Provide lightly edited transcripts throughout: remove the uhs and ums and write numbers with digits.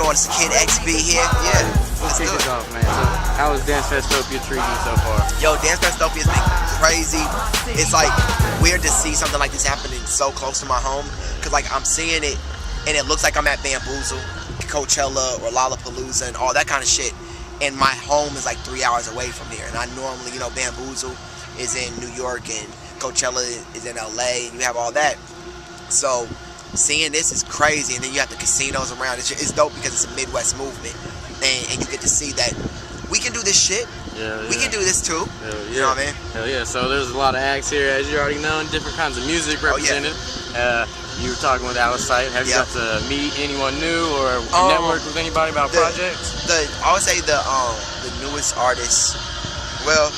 going? It's Kid XB here. Yeah, let's kick it off, man. So, how is Dancefestopia treating you so far? Yo, Dancefestopia has been crazy. It's like weird to see something like this happening so close to my home, cause like I'm seeing it, and it looks like I'm at Bamboozle, Coachella, or Lollapalooza, and all that kind of shit. And my home is like 3 hours away from here, and I normally, you know, Bamboozle is in New York, and Coachella is in LA, and you have all that. So seeing this is crazy, and then you have the casinos around. It's dope because it's a Midwest movement, and you get to see that we can do this shit. We can do this too. You know what I mean? Hell yeah. So there's a lot of acts here, as you already know, and different kinds of music represented. You were talking with Alice Sight. Have you got to meet anyone new or network with anybody about projects? I would say the newest artist. Well,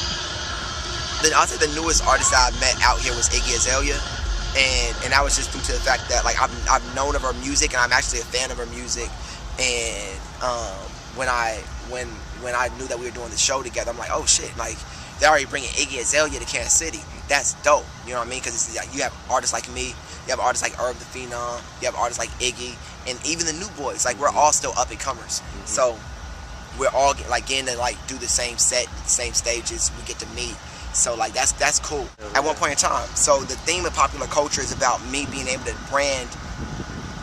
I'll say the newest artist that I met out here was Iggy Azalea. And that was just due to the fact that like I've known of her music, and I'm actually a fan of her music. And when I knew that we were doing the show together, I'm like, oh shit, like they're already bringing Iggy Azalea to Kansas City. That's dope. You know what I mean? Because like, you have artists like me, you have artists like Herb the Phenom, you have artists like Iggy, and even the new boys. Like we're all still up and comers. So we're all getting to like do the same set, the same stages. We get to meet. So like that's cool. At one point in time. So the theme of popular culture is about me being able to brand,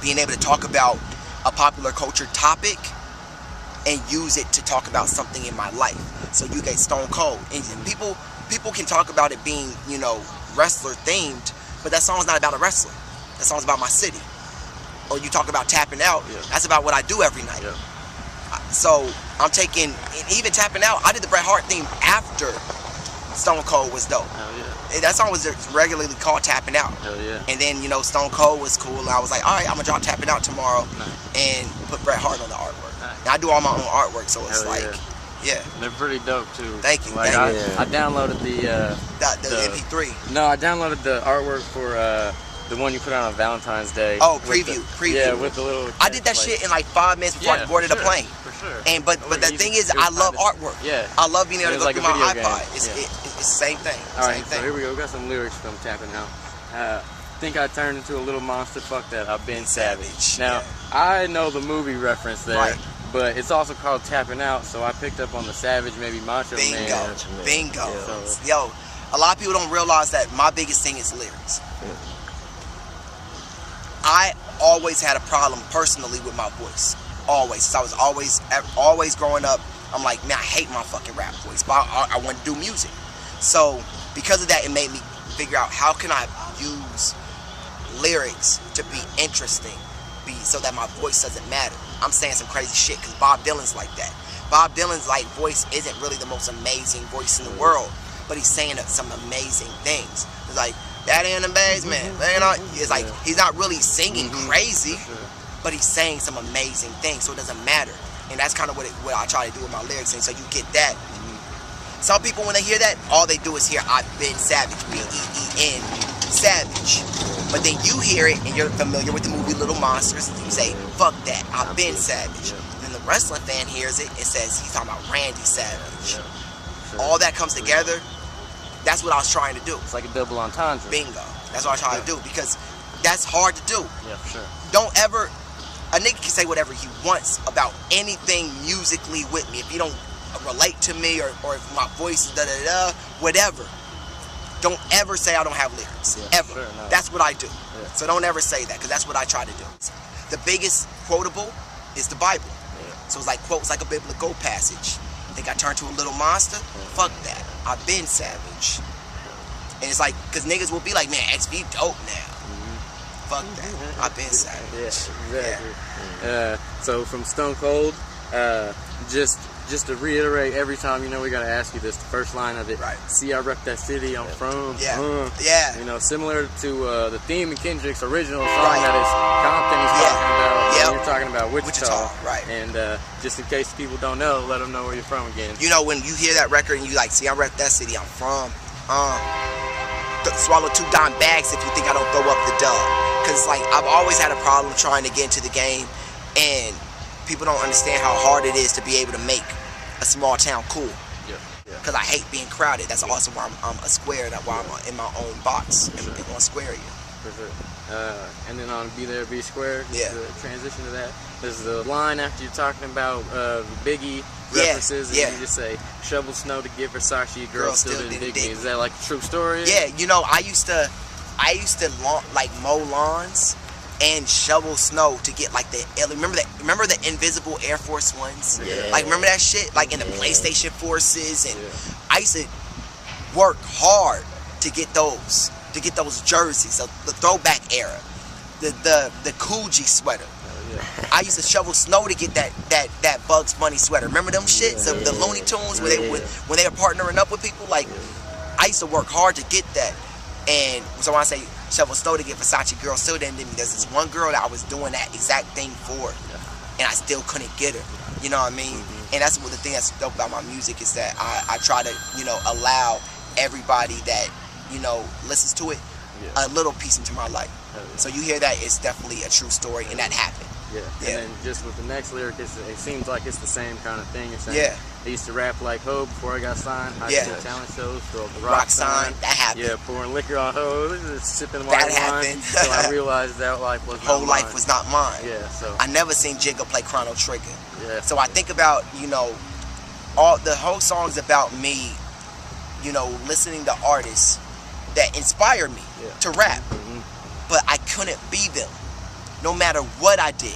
being able to talk about a popular culture topic and use it to talk about something in my life. So you get Stone Cold, and people can talk about it being, you know, wrestler themed, but that song's not about a wrestler. That song's about my city. Or you talk about tapping out. That's about what I do every night. So I'm taking, and even tapping out, I did the Bret Hart theme after Stone Cold was dope. That song was regularly called Tapping Out. And then, you know, Stone Cold was cool, and I was like, all right, I'm gonna drop Tapping Out tomorrow and put Bret Hart on the artwork. And I do all my own artwork, so it's they're pretty dope too. Thank you. Like I downloaded the MP3. No, I downloaded the artwork for the one you put out on Valentine's Day. Oh, preview. Yeah, with the little. I did that shit in like 5 minutes before I boarded a plane. For sure. And but the thing is, I love artwork. I love being able to go through my iPod. It's the same thing. Alright, so here we go. We got some lyrics from Tapping Out. Think I turned into a little monster. Fuck that. I've been savage. Now I know the movie reference there, but it's also called Tapping Out. So I picked up on the savage, maybe Macho Man. Bingo. Yo, a lot of people don't realize that my biggest thing is lyrics. I always had a problem personally with my voice. Always. Since I was always growing up, I'm like, man, I hate my fucking rap voice, but I want to do music. So because of that, it made me figure out how can I use lyrics to be interesting, so that my voice doesn't matter. I'm saying some crazy shit because Bob Dylan's like that. Bob Dylan's like voice isn't really the most amazing voice in the world, but he's saying some amazing things. It's like, Daddy in the basement. It's like he's not really singing crazy, but he's saying some amazing things, so it doesn't matter. And that's kind of what I try to do with my lyrics, and so you get that. Some people, when they hear that, all they do is hear I've been savage, B-E-E-N, savage. But then you hear it, and you're familiar with the movie Little Monsters, and you say, fuck that, I've been savage. Then the wrestling fan hears it and says he's talking about Randy Savage. All that comes together. That's what I was trying to do. It's like a double entendre. Bingo. That's what I try to do, because that's hard to do. Yeah, for sure. Don't ever, a nigga can say whatever he wants about anything musically with me. If you don't relate to me, or if my voice is da-da-da, whatever. Don't ever say I don't have lyrics. Ever. Sure, no. That's what I do. So don't ever say that, because that's what I try to do. The biggest quotable is the Bible. So it's like quotes like a biblical passage. Think I turned to a little monster? Fuck that. I've been savage. And it's like, because niggas will be like, man, XB dope now. Fuck that. I've been savage. So from Stone Cold, just to reiterate every time, you know, we gotta ask you this, the first line of it. See, I rep that city I'm from. You know, similar to the theme of Kendrick's original song that is Compton. He's talking about. You're talking about Wichita. And just in case people don't know, let them know where you're from again. You know, when you hear that record and you like, see, I rep that city I'm from. Swallow 2 dime bags if you think I don't throw up the dub. Because like I've always had a problem trying to get into the game, and people don't understand how hard it is to be able to make a small town cool. Because I hate being crowded. That's also why I'm a square. That's why I'm in my own box in one square. For sure. and then on Be There, Be Square, yeah. the transition to that. There's the line after you're talking about Biggie references, and you just say, shovel snow to get Versace, girl still didn't dig me. Is that like a true story? Yeah, you know, I used to like mow lawns and shovel snow to get like the remember the invisible Air Force Ones? Yeah. Like remember that shit? Like in the PlayStation Forces, and I used to work hard to get those jerseys of the throwback era. The Coogee sweater. I used to shovel snow to get that Bugs Bunny sweater. Remember them shits of the Looney Tunes when they were partnering up with people? Like I used to work hard to get that. And so when I say shovel snow to get Versace, girl still didn't. There's this one girl that I was doing that exact thing for, and I still couldn't get her. You know what I mean? And that's what the thing that's dope about my music is that I try to, you know, allow everybody that, you know, listens to it a little piece into my life. So you hear that, it's definitely a true story, and that happened. Yeah. And then just with the next lyric, it seems like it's the same kind of thing. You're saying, I used to rap like Ho before I got signed. High school talent shows, throw up the rock sign. That happened. Yeah, pouring liquor on Ho, sipping white wine. That happened. So I realized that life was not whole mine. life was not mine. Yeah, so I never seen Jigga play Chrono Trigger. Yeah. So I think about, you know, the whole song's about me, you know, listening to artists that inspire me to rap. But I couldn't be them, no matter what I did.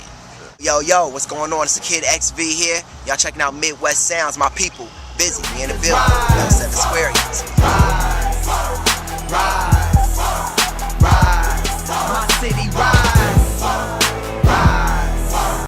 Yo, what's going on? It's the Kid XV here. Y'all checking out Midwest Sounds, my people. Vizzy, we in the building. 7 Square.